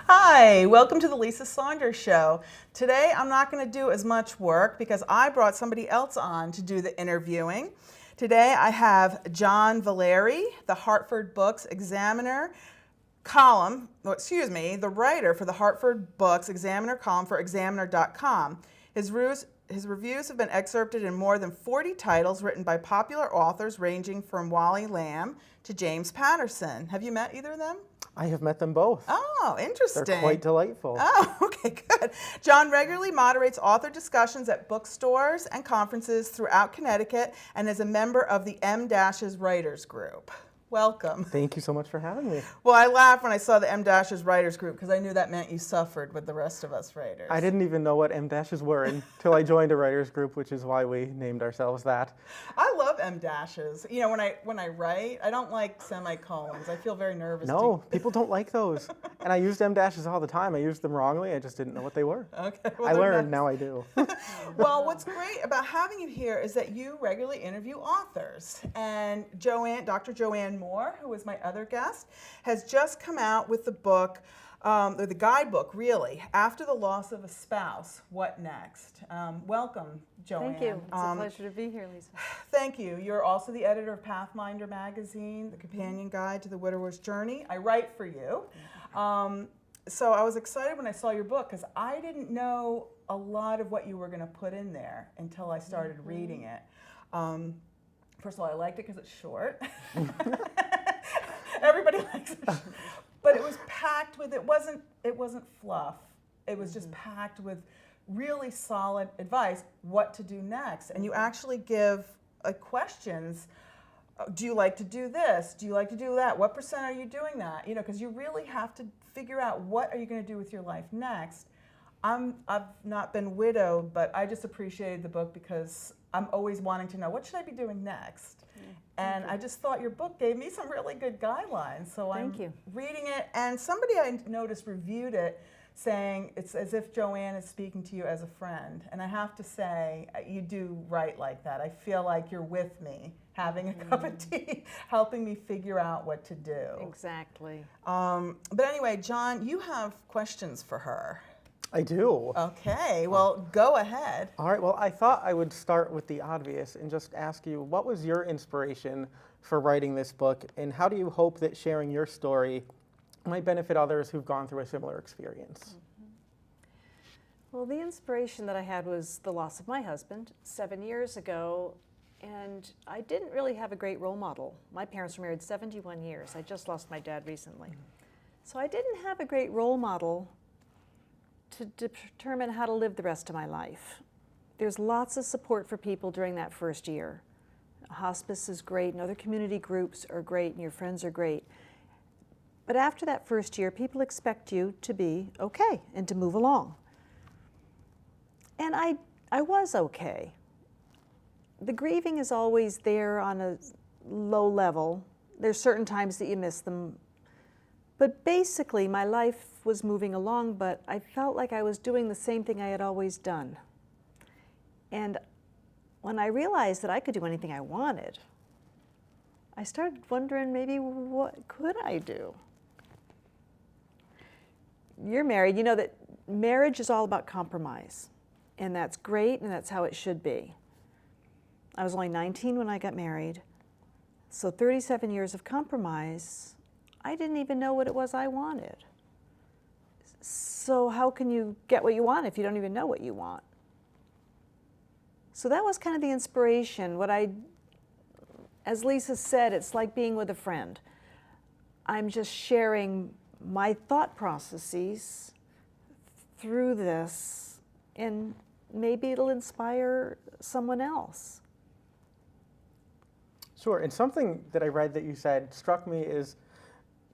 Hi, welcome to the Lisa Saunders Show. Today I'm not going to do as much work because I brought somebody else on to do the interviewing. Today I have John Valeri, the Hartford Books Examiner the writer for the Hartford Books Examiner column for Examiner.com. His reviews have been excerpted in more than 40 titles written by popular authors ranging from Wally Lamb to James Patterson. Have you met either of them? I have met them both. Oh, interesting. They're quite delightful. Oh, okay, good. John regularly moderates author discussions at bookstores and conferences throughout Connecticut and is a member of the M-Dash's Writers Group. Welcome. Thank you so much for having me. Well, I laughed when I saw the M-Dash's Writers Group because I knew that meant you suffered with the rest of us writers. I didn't even know what M-dashes were until I joined a writers group, which is why we named ourselves that. I love M-Dashes. You know, when I write, I don't like semicolons. I feel very nervous. No, people don't like those. And I used M-dashes all the time. I used them wrongly. I just didn't know what they were. Okay. I learned, now I do. Well, what's great about having you here is that you regularly interview authors. And Dr. Joanne Moore, who is my other guest, has just come out with the book, or the guidebook, really, After the Loss of a Spouse, What Next? Welcome, Joanne. Thank you. It's a pleasure to be here, Lisa. Thank you. You're also the editor of Pathfinder magazine, the companion guide to the widower's journey. I write for you. So I was excited when I saw your book because I didn't know a lot of what you were going to put in there until I started reading it. First of all, I liked it because it's short. Everybody likes it. But it was packed with, it wasn't fluff. It was just packed with really solid advice, what to do next. And you actually give questions. Do you like to do this? Do you like to do that? What % are you doing that? You know, because you really have to figure out what are you going to do with your life next. I've not been widowed, but I just appreciated the book because I'm always wanting to know what should I be doing next. And I just thought your book gave me some really good guidelines. So I'm reading it, and somebody I noticed reviewed it saying it's as if Joanne is speaking to you as a friend. And I have to say, you do write like that. I feel like you're with me, having a cup of tea, helping me figure out what to do. Exactly. But anyway, John, you have questions for her. I do. Okay, well, go ahead. All right, well, I thought I would start with the obvious and just ask you, what was your inspiration for writing this book, and how do you hope that sharing your story might benefit others who've gone through a similar experience? Well, the inspiration that I had was the loss of my husband 7 years ago, and I didn't really have a great role model. My parents were married 71 years. I just lost my dad recently. So I didn't have a great role model to determine how to live the rest of my life. There's lots of support for people during that first year. Hospice is great, and other community groups are great, and your friends are great. But after that first year, people expect you to be okay and to move along. And I was okay. The grieving is always there on a low level. There's certain times that you miss them. But basically, my life was moving along, but I felt like I was doing the same thing I had always done. And when I realized that I could do anything I wanted, I started wondering maybe what could I do? You're married, you know that marriage is all about compromise. And that's great, and that's how it should be. I was only 19 when I got married, so 37 years of compromise. I didn't even know what it was I wanted. So how can you get what you want if you don't even know what you want? So that was kind of the inspiration. As Lisa said, it's like being with a friend. I'm just sharing my thought processes through this, and maybe it'll inspire someone else. Sure, and something that I read that you said struck me as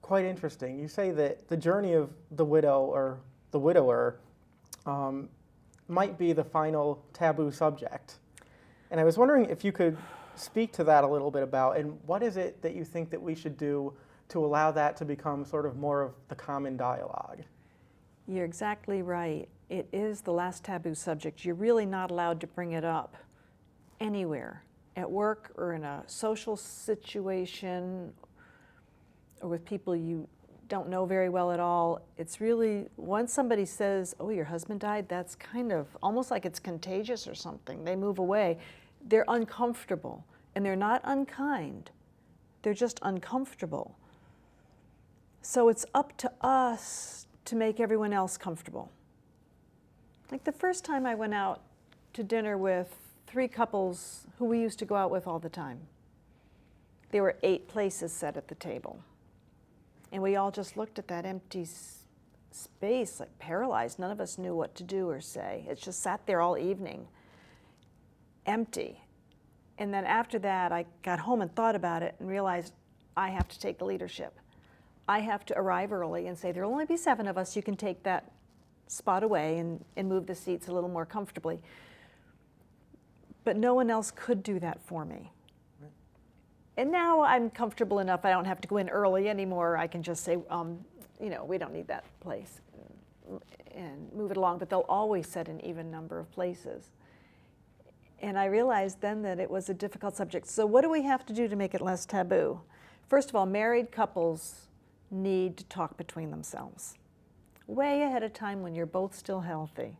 quite interesting. You say that the journey of the widow or the widower might be the final taboo subject. And I was wondering if you could speak to that a little bit about, and what is it that you think that we should do to allow that to become sort of more of the common dialogue? You're exactly right. It is the last taboo subject. You're really not allowed to bring it up anywhere, at work or in a social situation or with people you don't know very well at all, it's really, once somebody says, oh, your husband died, that's kind of almost like it's contagious or something. They move away. They're uncomfortable, and they're not unkind. They're just uncomfortable. So it's up to us to make everyone else comfortable. Like the first time I went out to dinner with 3 couples who we used to go out with all the time. There were 8 places set at the table. And we all just looked at that empty space, like paralyzed. None of us knew what to do or say. It just sat there all evening, empty. And then after that, I got home and thought about it and realized I have to take the leadership. I have to arrive early and say, there'll only be 7 of us. You can take that spot away and move the seats a little more comfortably. But no one else could do that for me. And now I'm comfortable enough, I don't have to go in early anymore. I can just say, you know, we don't need that place and move it along. But they'll always set an even number of places. And I realized then that it was a difficult subject. So what do we have to do to make it less taboo? First of all, married couples need to talk between themselves way ahead of time when you're both still healthy.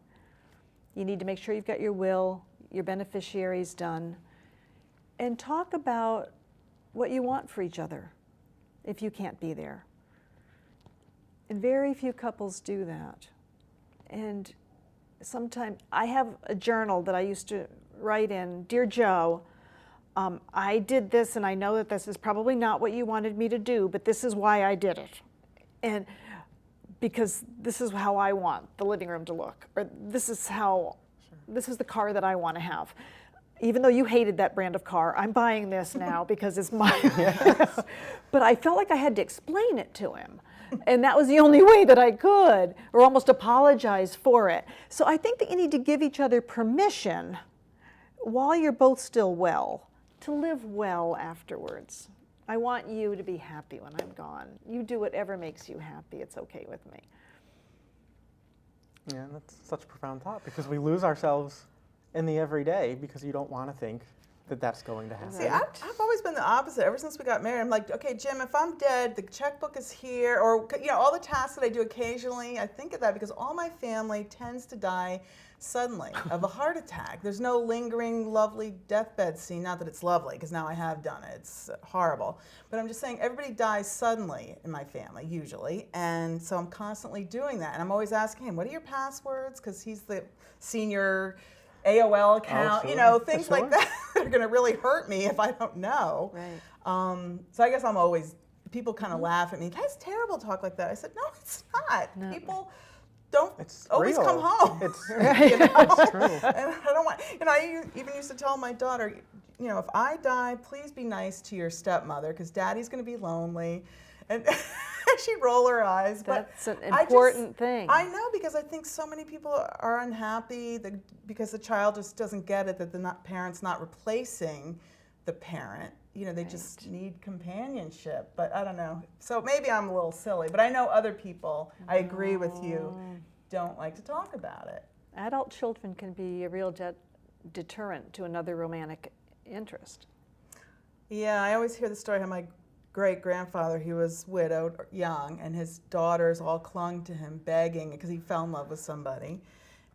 You need to make sure you've got your will, your beneficiaries done, and talk about what you want for each other if you can't be there. And very few couples do that. And sometimes I have a journal that I used to write in, Dear Joe, I did this and I know that this is probably not what you wanted me to do, but this is why I did it. And because this is how I want the living room to look, or this is the car that I want to have. Even though you hated that brand of car, I'm buying this now because it's mine. Yes. But I felt like I had to explain it to him. And that was the only way that I could, or almost apologize for it. So I think that you need to give each other permission while you're both still well, to live well afterwards. I want you to be happy when I'm gone. You do whatever makes you happy. It's okay with me. Yeah, that's such a profound thought, because we lose ourselves in the everyday because you don't want to think that that's going to happen. See, I've always been the opposite. Ever since we got married, I'm like, okay, Jim, if I'm dead, the checkbook is here, or all the tasks that I do occasionally, I think of that because all my family tends to die suddenly of a heart attack. There's no lingering, lovely deathbed scene. Not that it's lovely, because now I have done it. It's horrible. But I'm just saying, everybody dies suddenly in my family, usually, and so I'm constantly doing that. And I'm always asking him, what are your passwords? Because he's the senior AOL account, things like that are going to really hurt me if I don't know. Right. So I guess I'm always, people kind of laugh at me, that's terrible to talk like that. I said, no, it's not. No. People don't It's always real. come home. It's It's true. And I don't want, I even used to tell my daughter, if I die, please be nice to your stepmother because daddy's going to be lonely. And she'd roll her eyes. That's an important thing. I know, because I think so many people are unhappy because the child just doesn't get it, that the parent's not replacing the parent. They just need companionship. But I don't know. So maybe I'm a little silly, but I know other people, I agree with you, don't like to talk about it. Adult children can be a real deterrent to another romantic interest. Yeah, I always hear the story how my great-grandfather, he was widowed, young, and his daughters all clung to him, begging, because he fell in love with somebody,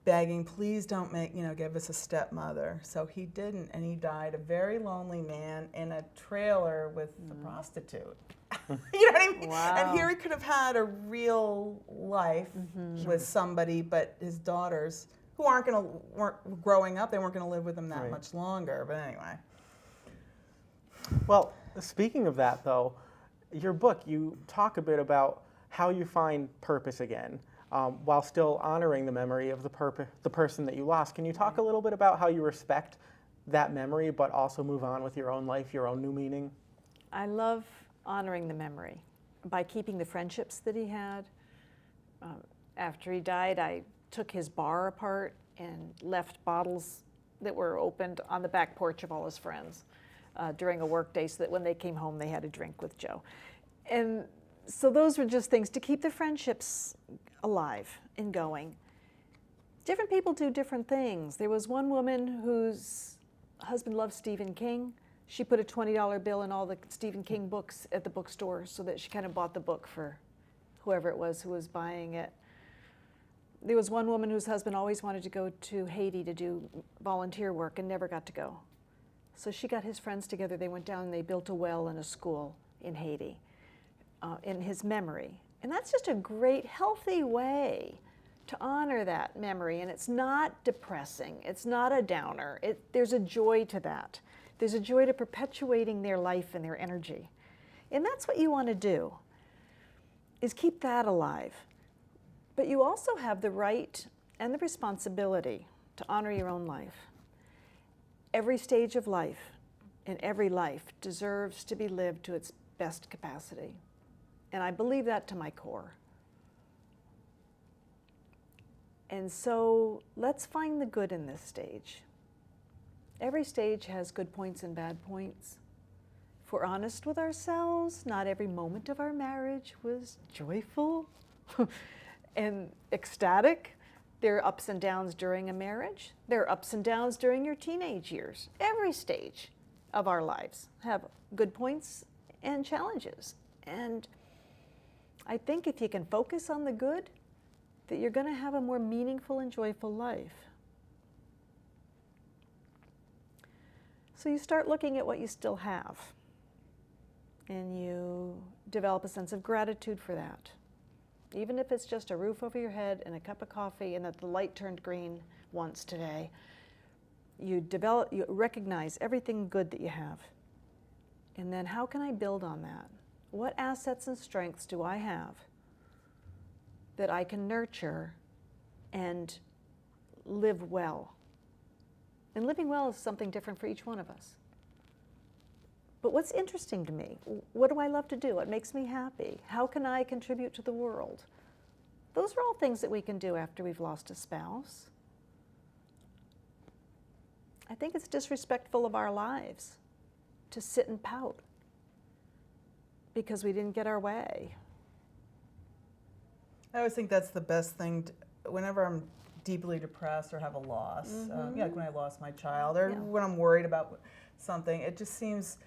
begging, please don't give us a stepmother. So he didn't, and he died a very lonely man in a trailer with a prostitute. You know what I mean? Wow. And here he could have had a real life with somebody, but his daughters, who weren't growing up, they weren't going to live with him that much longer. But anyway. Well, speaking of that, though, your book, you talk a bit about how you find purpose again, while still honoring the memory of the person that you lost. Can you talk a little bit about how you respect that memory, but also move on with your own life, your own new meaning? I love honoring the memory by keeping the friendships that he had. After he died, I took his bar apart and left bottles that were opened on the back porch of all his friends during a work day, so that when they came home, they had a drink with Joe. And so those were just things to keep the friendships alive and going. Different people do different things. There was one woman whose husband loved Stephen King. She put a $20 bill in all the Stephen King books at the bookstore so that she kind of bought the book for whoever it was who was buying it. There was one woman whose husband always wanted to go to Haiti to do volunteer work and never got to go. So she got his friends together, they went down and they built a well and a school in Haiti in his memory. And that's just a great, healthy way to honor that memory. And it's not depressing, it's not a downer. There's a joy to that. There's a joy to perpetuating their life and their energy. And that's what you want to do, is keep that alive. But you also have the right and the responsibility to honor your own life. Every stage of life and every life deserves to be lived to its best capacity. And I believe that to my core. And so let's find the good in this stage. Every stage has good points and bad points. If we're honest with ourselves, not every moment of our marriage was joyful and ecstatic. There are ups and downs during a marriage. There are ups and downs during your teenage years. Every stage of our lives have good points and challenges. And I think if you can focus on the good, that you're going to have a more meaningful and joyful life. So you start looking at what you still have, and you develop a sense of gratitude for that. Even if it's just a roof over your head and a cup of coffee and that the light turned green once today, you recognize everything good that you have. And then how can I build on that? What assets and strengths do I have that I can nurture and live well? And living well is something different for each one of us. But what's interesting to me? What do I love to do? What makes me happy? How can I contribute to the world? Those are all things that we can do after we've lost a spouse. I think it's disrespectful of our lives to sit and pout because we didn't get our way. I always think that's the best thing. Whenever I'm deeply depressed or have a loss, like when I lost my child, or when I'm worried about something, it just seems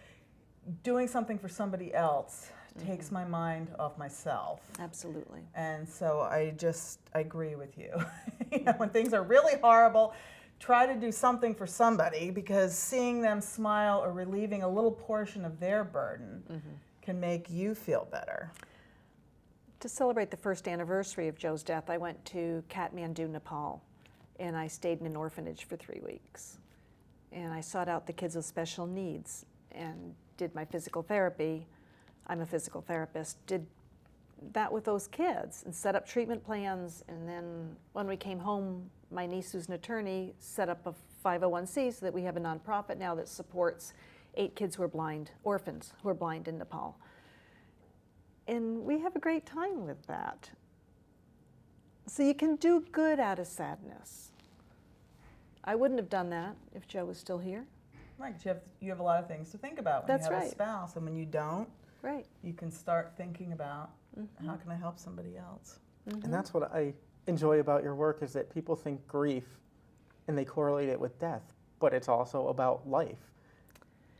doing something for somebody else takes my mind off myself. Absolutely. And so I agree with you. When things are really horrible, try to do something for somebody, because seeing them smile or relieving a little portion of their burden can make you feel better. To celebrate the first anniversary of Joe's death, I went to Kathmandu, Nepal, and I stayed in an orphanage for 3 weeks. And I sought out the kids with special needs and did my physical therapy. I'm a physical therapist. Did that with those kids and set up treatment plans. And then when we came home, my niece, who's an attorney, set up a 501c so that we have a nonprofit now that supports 8 kids who are blind, orphans who are blind in Nepal. And we have a great time with that. So you can do good out of sadness. I wouldn't have done that if Joe was still here. Right, 'cause you have a lot of things to think about when That's you have right. a spouse, and when you don't, Right. you can start thinking about how can I help somebody else. And that's what I enjoy about your work, is that people think grief and they correlate it with death, but it's also about life.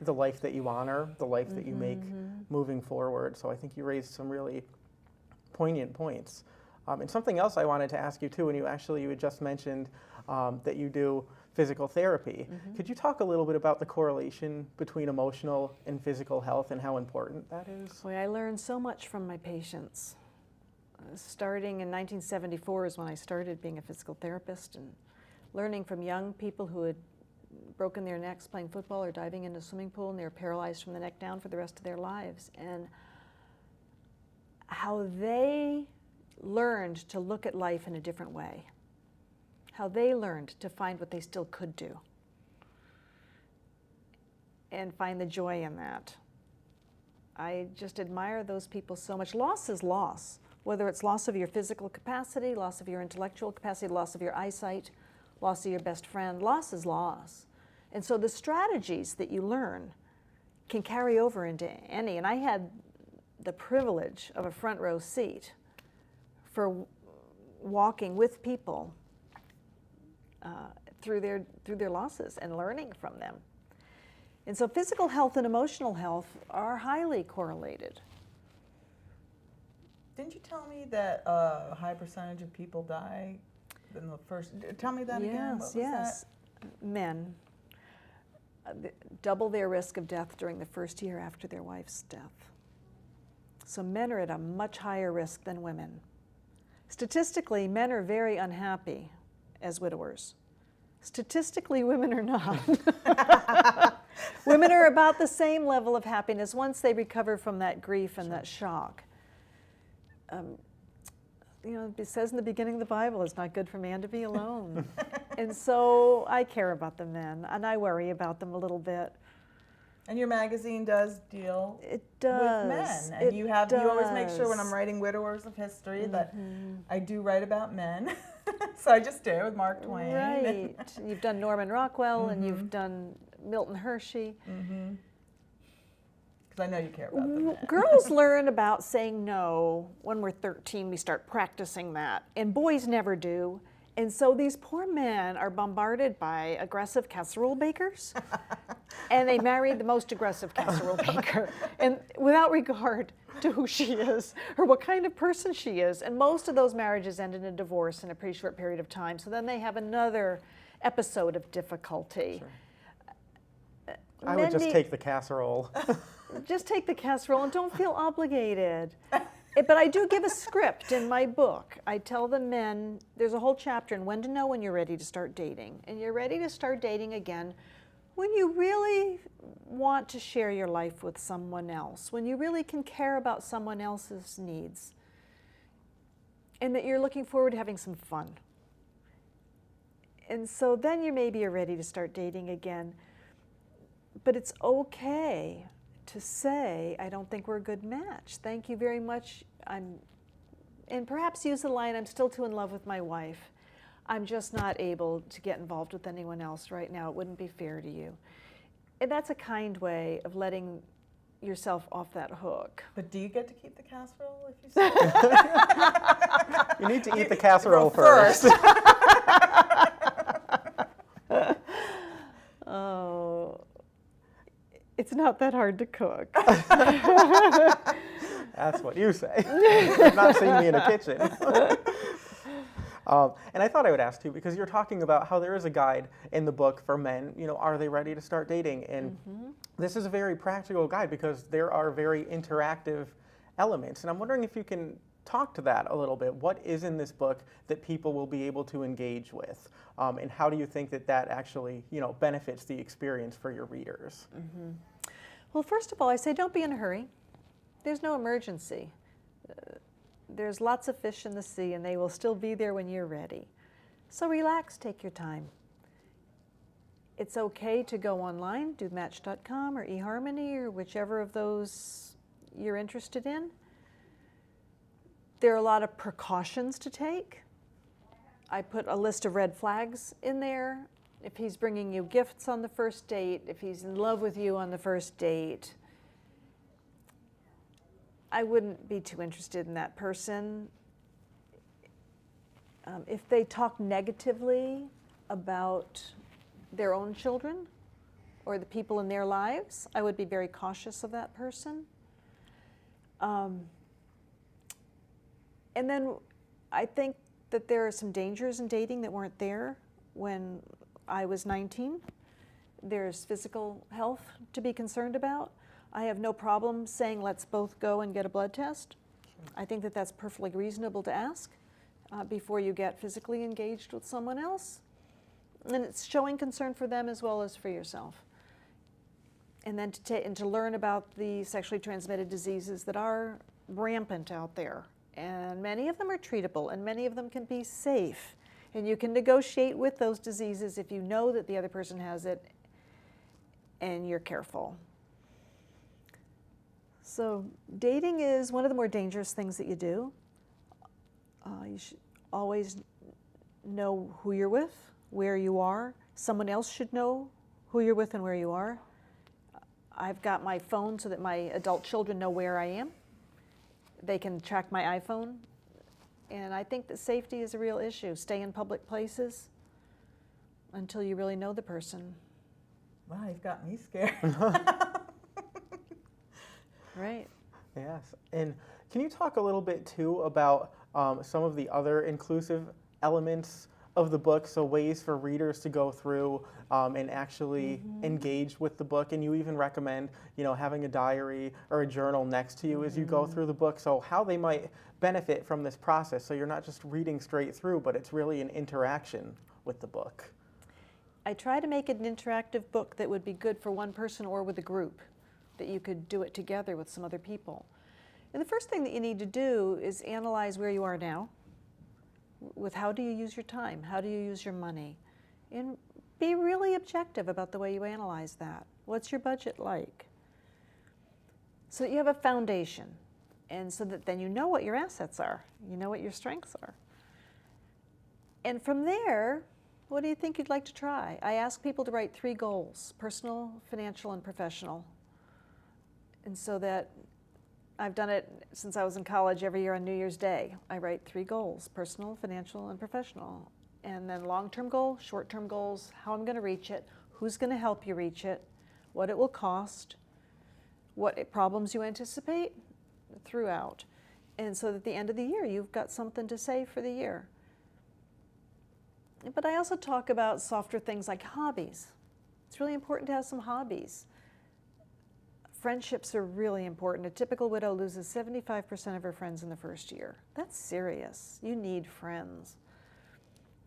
The life that you honor, the life that you make moving forward. So I think you raised some really poignant points. And something else I wanted to ask you too, and you had just mentioned that you do physical therapy. Could you talk a little bit about the correlation between emotional and physical health and how important that is? Boy, I learned so much from my patients. Starting in 1974 is when I started being a physical therapist, and learning from young people who had broken their necks playing football or diving in a swimming pool, and they were paralyzed from the neck down for the rest of their lives, and how they learned to look at life in a different way, how they learned to find what they still could do and find the joy in that. I just admire those people so much. Loss is loss, whether it's loss of your physical capacity, loss of your intellectual capacity, loss of your eyesight, loss of your best friend. Loss is loss. And so the strategies that you learn can carry over into any. And I had the privilege of a front row seat for walking with people through their losses and learning from them. And so physical health and emotional health are highly correlated. Didn't you tell me that a high percentage of people die in the first? Tell me that again. What was Yes. Men double their risk of death during the first year after their wife's death. So men are at a much higher risk than women. Statistically, men are very unhappy as widowers. Statistically, women are not. Women are about the same level of happiness once they recover from that grief and that shock. It says in the beginning of the Bible, it's not good for man to be alone. And so I care about the men, and I worry about them a little bit. And your magazine does deal It does. with men. And you always make sure when I'm writing Widowers of History that I do write about men. So I just do with Mark Twain. Right. You've done Norman Rockwell and you've done Milton Hershey. Because I know you care about the men. Girls learn about saying no when we're 13. We start practicing that. And boys never do. And so these poor men are bombarded by aggressive casserole bakers. And they marry the most aggressive casserole baker. And without regard to who she is or what kind of person she is. And most of those marriages end in a divorce in a pretty short period of time. So then they have another episode of difficulty. Sure. I would just take the casserole. Just take the casserole and don't feel obligated. But I do give a script in my book. I tell the men, there's a whole chapter on when to know when you're ready to start dating. And you're ready to start dating again when you really want to share your life with someone else, when you really can care about someone else's needs, and that you're looking forward to having some fun. And so then you maybe are ready to start dating again. But it's okay to say, I don't think we're a good match. Thank you very much. And perhaps use the line, I'm still too in love with my wife. I'm just not able to get involved with anyone else right now. It wouldn't be fair to you. And that's a kind way of letting yourself off that hook. But do you get to keep the casserole if you say You need to eat the casserole first. Oh, it's not that hard to cook. That's what you say. You've not seen me in a kitchen. And I thought I would ask too, because you're talking about how there is a guide in the book for men, are they ready to start dating? And this is a very practical guide because there are very interactive elements. And I'm wondering if you can talk to that a little bit. What is in this book that people will be able to engage with? And how do you think that that actually, benefits the experience for your readers? Well, first of all, I say don't be in a hurry. There's no emergency. There's lots of fish in the sea, and they will still be there when you're ready. So relax, take your time. It's okay to go online, do Match.com or eHarmony or whichever of those you're interested in. There are a lot of precautions to take. I put a list of red flags in there. If he's bringing you gifts on the first date, if he's in love with you on the first date, I wouldn't be too interested in that person. If they talk negatively about their own children or the people in their lives, I would be very cautious of that person. And then I think that there are some dangers in dating that weren't there when I was 19. There's physical health to be concerned about. I have no problem saying let's both go and get a blood test. I think that that's perfectly reasonable to ask before you get physically engaged with someone else. And it's showing concern for them as well as for yourself. And then to learn about the sexually transmitted diseases that are rampant out there. And many of them are treatable and many of them can be safe. And you can negotiate with those diseases if you know that the other person has it and you're careful. So dating is one of the more dangerous things that you do. You should always know who you're with, where you are. Someone else should know who you're with and where you are. I've got my phone so that my adult children know where I am. They can track my iPhone. And I think that safety is a real issue. Stay in public places until you really know the person. Wow, you've got me scared. Right. Yes. And can you talk a little bit too about some of the other inclusive elements of the book, so ways for readers to go through and actually engage with the book? And you even recommend, having a diary or a journal next to you as you go through the book, so how they might benefit from this process, so you're not just reading straight through, but it's really an interaction with the book. I try to make it an interactive book that would be good for one person or with a group, that you could do it together with some other people. And the first thing that you need to do is analyze where you are now, with how do you use your time, how do you use your money, and be really objective about the way you analyze that. What's your budget like? So that you have a foundation, and so that then you know what your assets are, you know what your strengths are. And from there, what do you think you'd like to try? I ask people to write 3 goals: personal, financial, and professional. And so that I've done it since I was in college. Every year on New Year's Day, I write 3 goals: personal, financial, and professional. And then long-term goal, short-term goals, how I'm going to reach it, who's going to help you reach it, what it will cost, what problems you anticipate throughout. And so that at the end of the year, you've got something to say for the year. But I also talk about softer things like hobbies. It's really important to have some hobbies. Friendships are really important. A typical widow loses 75% of her friends in the first year. That's serious. You need friends.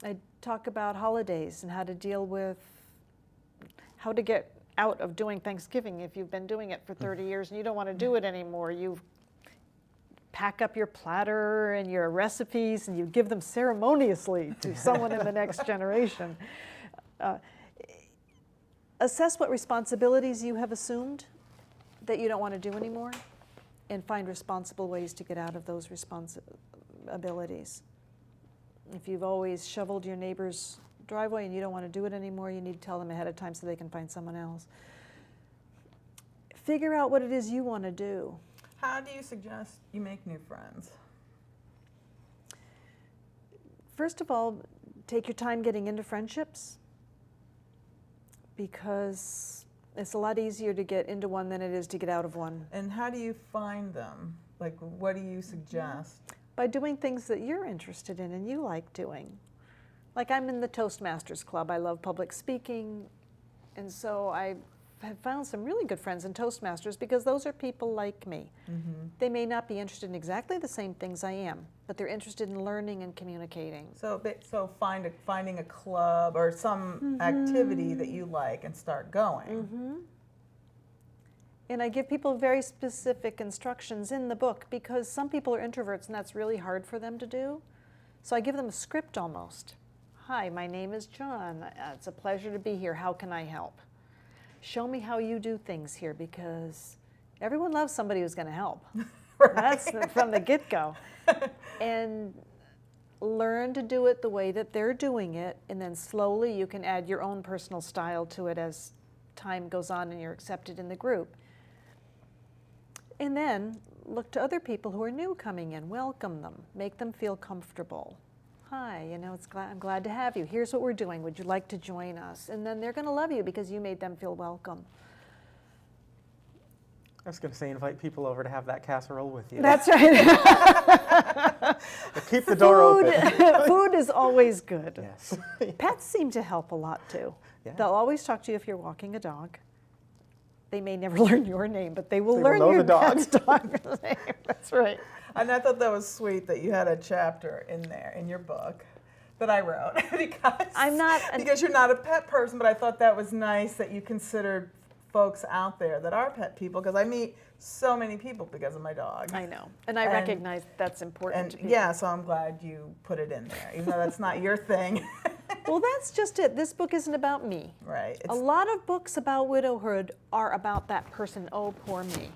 I talk about holidays and how to deal with, how to get out of doing Thanksgiving if you've been doing it for 30 years and you don't want to do it anymore. You pack up your platter and your recipes and you give them ceremoniously to someone in the next generation. Assess what responsibilities you have assumed that you don't want to do anymore, and find responsible ways to get out of those responsibilities. If you've always shoveled your neighbor's driveway and you don't want to do it anymore, you need to tell them ahead of time so they can find someone else. Figure out what it is you want to do. How do you suggest you make new friends? First of all, take your time getting into friendships, because it's a lot easier to get into one than it is to get out of one. And how do you find them? Like, what do you suggest? By doing things that you're interested in and you like doing. Like, I'm in the Toastmasters Club. I love public speaking. And so I have found some really good friends in Toastmasters, because those are people like me. Mm-hmm. They may not be interested in exactly the same things I am, but they're interested in learning and communicating. So finding a club or some activity that you like and start going. Mm-hmm. And I give people very specific instructions in the book, because some people are introverts and that's really hard for them to do. So I give them a script almost. Hi, my name is John. It's a pleasure to be here. How can I help? Show me how you do things here, because everyone loves somebody who's going to help. Right. That's from the get-go. And learn to do it the way that they're doing it, and then slowly you can add your own personal style to it as time goes on and you're accepted in the group. And then look to other people who are new coming in, welcome them, make them feel comfortable. Hi, I'm glad to have you. Here's what we're doing. Would you like to join us? And then they're going to love you because you made them feel welcome. I was going to say, invite people over to have that casserole with you. That's right. Keep the door open. Food is always good. Yes. Pets seem to help a lot too. Yeah. They'll always talk to you if you're walking a dog. They may never learn your name, but they will They learn will know your the dog. pet's dog's name. That's right. And I thought that was sweet that you had a chapter in there in your book that I wrote because you're not a pet person, but I thought that was nice that you considered folks out there that are pet people, because I meet so many people because of my dog. I know, and I recognize that's important to people. Yeah, so I'm glad you put it in there, even though that's not your thing. Well, that's just it. This book isn't about me. Right. A lot of books about widowhood are about that person, oh, poor me.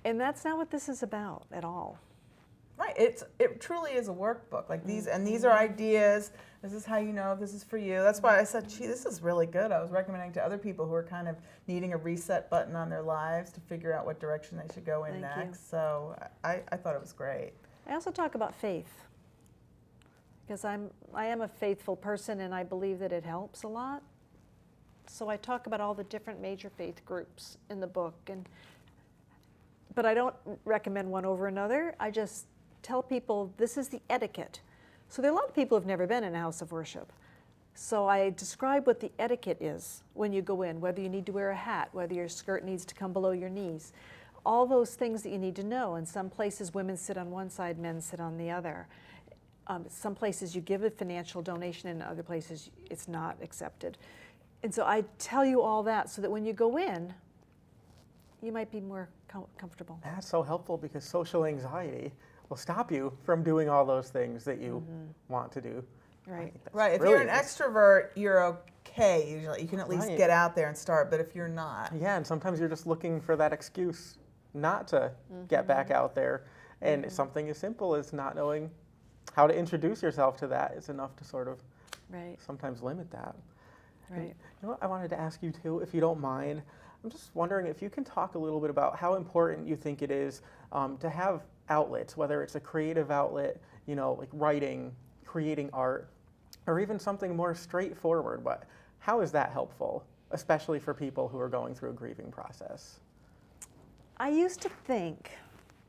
And that's not what this is about at all. Right. It truly is a workbook. Like these are ideas. This is how you know if this is for you. That's why I said, gee, this is really good. I was recommending to other people who are kind of needing a reset button on their lives to figure out what direction they should go in Thank next. you. So I thought it was great. I also talk about faith, because I am a faithful person and I believe that it helps a lot. So I talk about all the different major faith groups in the book and but I don't recommend one over another. I just tell people this is the etiquette. So there are a lot of people who've never been in a house of worship. So I describe what the etiquette is when you go in, whether you need to wear a hat, whether your skirt needs to come below your knees, all those things that you need to know. In some places, women sit on one side, men sit on the other. Some places you give a financial donation, and other places it's not accepted. And so I tell you all that so that when you go in, you might be more comfortable. That's so helpful because social anxiety will stop you from doing all those things that you want to do. Right. Right. If you're an extrovert, you're okay usually. You can at least get out there and start, but if you're not. Yeah, and sometimes you're just looking for that excuse not to get back out there. And something as simple as not knowing how to introduce yourself to that is enough to sort of sometimes limit that. Right. And, you know what I wanted to ask you too, if you don't mind, I'm just wondering if you can talk a little bit about how important you think it is to have outlets, whether it's a creative outlet, you know, like writing, creating art, or even something more straightforward. But how is that helpful, especially for people who are going through a grieving process? I used to think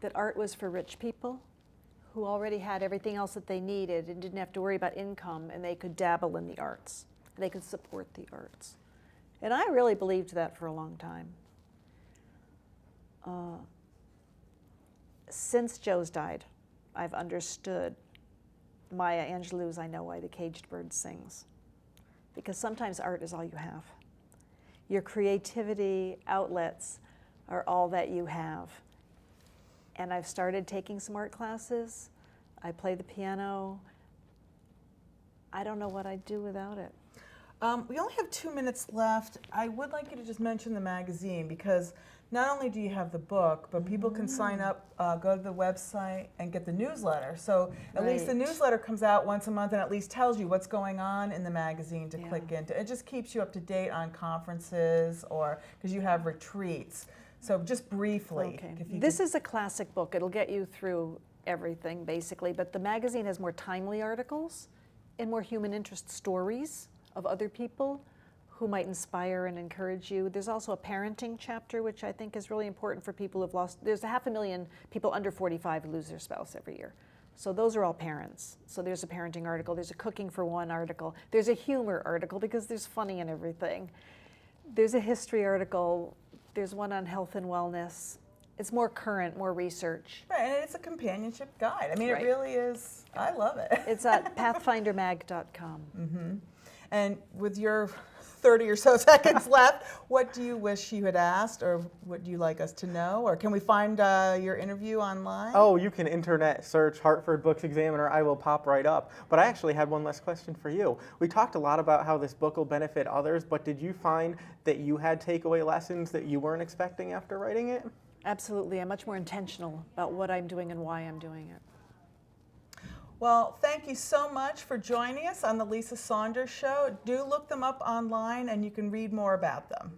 that art was for rich people who already had everything else that they needed and didn't have to worry about income, and they could dabble in the arts. They could support the arts. And I really believed that for a long time. Since Joe's died, I've understood Maya Angelou's I Know Why the Caged Bird Sings. Because sometimes art is all you have. Your creativity outlets are all that you have. And I've started taking some art classes. I play the piano. I don't know what I'd do without it. We only have 2 minutes left. I would like you to just mention the magazine, because not only do you have the book, but people can sign up, go to the website, and get the newsletter. So at least the newsletter comes out once a month and at least tells you what's going on in the magazine to click into. It just keeps you up to date on conferences, or because you have retreats. So just briefly. Okay. This is a classic book. It'll get you through everything, basically. But the magazine has more timely articles and more human interest stories of other people who might inspire and encourage you. There's also a parenting chapter, which I think is really important for people who've lost. There's 500,000 people under 45 who lose their spouse every year. So those are all parents. So there's a parenting article. There's a cooking for one article. There's a humor article because there's funny in everything. There's a history article. There's one on health and wellness. It's more current, more research. Right, and it's a companionship guide. I mean, it really is. I love it. It's at pathfindermag.com. And with your 30 or so seconds left, what do you wish you had asked, or what do you like us to know? Or can we find your interview online? Oh, you can internet search Hartford Books Examiner. I will pop right up. But I actually had one last question for you. We talked a lot about how this book will benefit others, but did you find that you had takeaway lessons that you weren't expecting after writing it? Absolutely. I'm much more intentional about what I'm doing and why I'm doing it. Well, thank you so much for joining us on the Lisa Saunders Show. Do look them up online and you can read more about them.